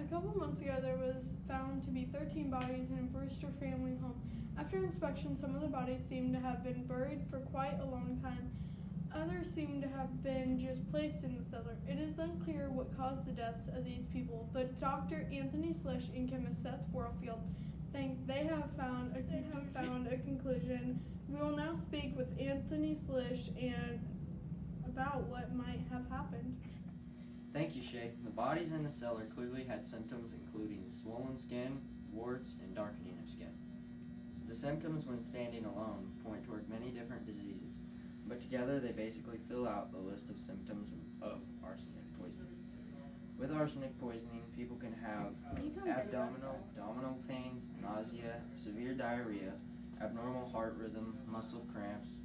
A couple months ago, there was found to be 13 bodies in a Brewster family home. After inspection, some of the bodies seemed to have been buried for quite a long time. Others seem to have been just placed in the cellar. It is unclear what caused the deaths of these people, but Dr. Anthony Slish and chemist Seth Warfield think they have found a conclusion. We will now speak with Anthony Slish and about what might have happened. Thank you, Shay. The bodies in the cellar clearly had symptoms including swollen skin, warts, and darkening of skin. The symptoms when standing alone point toward many different diseases, but together they basically fill out the list of symptoms of arsenic poisoning. With arsenic poisoning, people can have abdominal pains, nausea, severe diarrhea, abnormal heart rhythm, muscle cramps,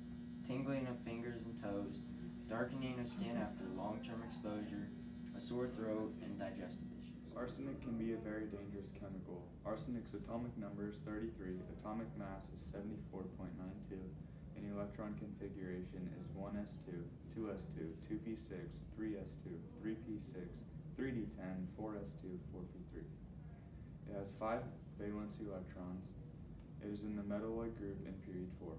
tingling of fingers and toes, darkening of skin after long-term exposure, a sore throat, and digestive issues. Arsenic can be a very dangerous chemical. Arsenic's atomic number is 33, atomic mass is 74.92, and electron configuration is 1s2, 2s2, 2p6, 3s2, 3p6, 3d10, 4s2, 4p3. It has 5 valence electrons. It is in the metalloid group in period 4.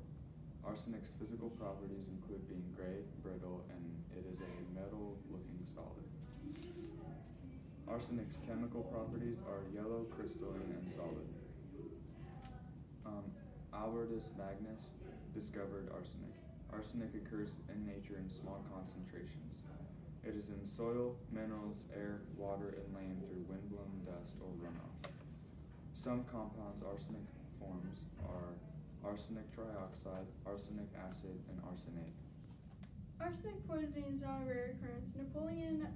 Arsenic's physical properties include being gray, brittle, and it is a metal-looking solid. Arsenic's chemical properties are yellow, crystalline, and solid. Albertus Magnus discovered arsenic. Arsenic occurs in nature in small concentrations. It is in soil, minerals, air, water, and land through windblown dust or runoff. Some compounds arsenic forms are arsenic trioxide, arsenic acid, and arsenate. Arsenic poisoning is not a rare occurrence. Napoleon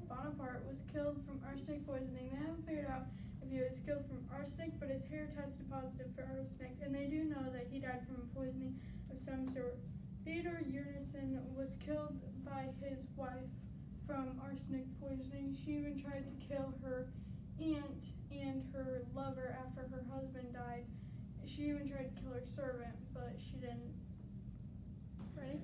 Bonaparte was killed from arsenic poisoning. They haven't figured out if he was killed from arsenic, but his hair tested positive for arsenic, and they do know that he died from poisoning of some sort. Theodore Urnison was killed by his wife from arsenic poisoning. She even tried to kill her aunt and her lover after her husband died. She even tried to kill her servant, but she didn't. Ready?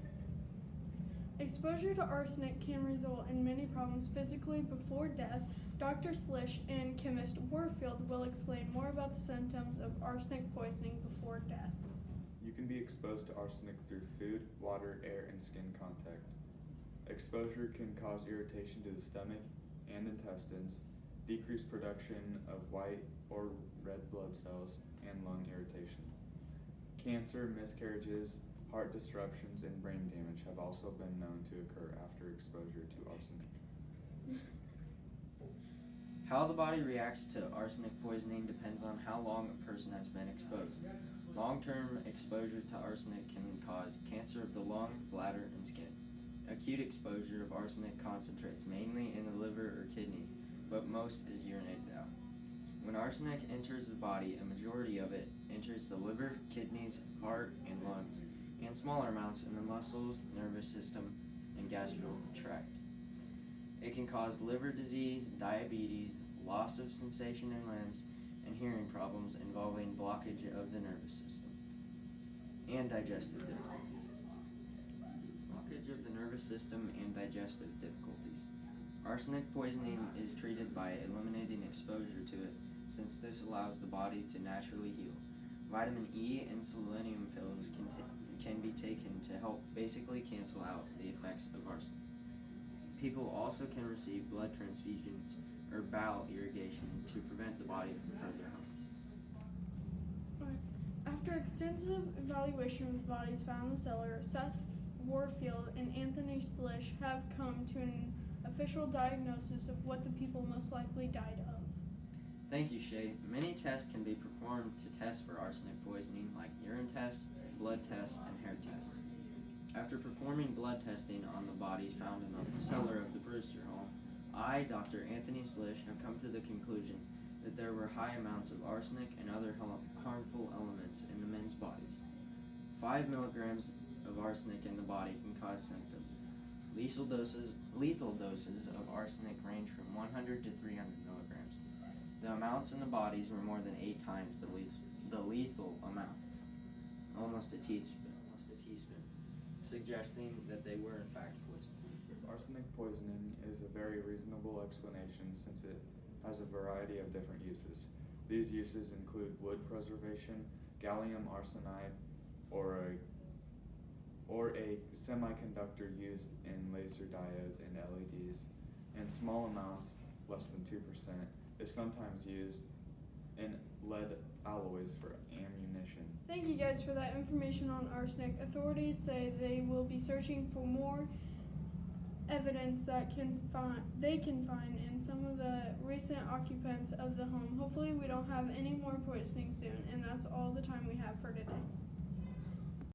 Exposure to arsenic can result in many problems physically before death. Dr. Slish and chemist Warfield will explain more about the symptoms of arsenic poisoning before death. You can be exposed to arsenic through food, water, air, and skin contact. Exposure can cause irritation to the stomach and intestines, decreased production of white or red blood cells, and lung irritation. Cancer, miscarriages, heart disruptions, and brain damage have also been known to occur after exposure to arsenic. How the body reacts to arsenic poisoning depends on how long a person has been exposed. Long-term exposure to arsenic can cause cancer of the lung, bladder, and skin. Acute exposure of arsenic concentrates mainly in the liver or kidneys, but most is urinated out. When arsenic enters the body, a majority of it enters the liver, kidneys, heart, and lungs, and smaller amounts in the muscles, nervous system, and gastral tract. It can cause liver disease, diabetes, loss of sensation in limbs, and hearing problems involving blockage of the nervous system, and digestive difficulties. Blockage of the nervous system and digestive difficulties. Arsenic poisoning is treated by eliminating exposure to it, since this allows the body to naturally heal. Vitamin E and selenium pills can be taken to help basically cancel out the effects of arsenic. People also can receive blood transfusions or bowel irrigation to prevent the body from further harm. After extensive evaluation of the bodies found in the cellar, Seth Warfield and Anthony Slish have come to an official diagnosis of what the people most likely died of. Thank you, Shay. Many tests can be performed to test for arsenic poisoning, like urine tests, blood tests, and hair tests. After performing blood testing on the bodies found in the cellar of the Brewster home, I, Dr. Anthony Slish, have come to the conclusion that there were high amounts of arsenic and other harmful elements in the men's bodies. 5 milligrams of arsenic in the body can cause symptoms. Lethal doses of arsenic range from 100 to 300 milligrams. The amounts in the bodies were more than 8 times the lethal amount, almost a teaspoon, suggesting that they were in fact poisoned. Arsenic poisoning is a very reasonable explanation since it has a variety of different uses. These uses include wood preservation, gallium arsenide, or a semiconductor used in laser diodes and LEDs. In small amounts, less than 2%, is sometimes used in lead alloys for ammunition. Thank you guys for that information on arsenic. Authorities say they will be searching for more evidence that they can find in some of the recent occupants of the home. Hopefully we don't have any more poisoning soon, and that's all the time we have for today.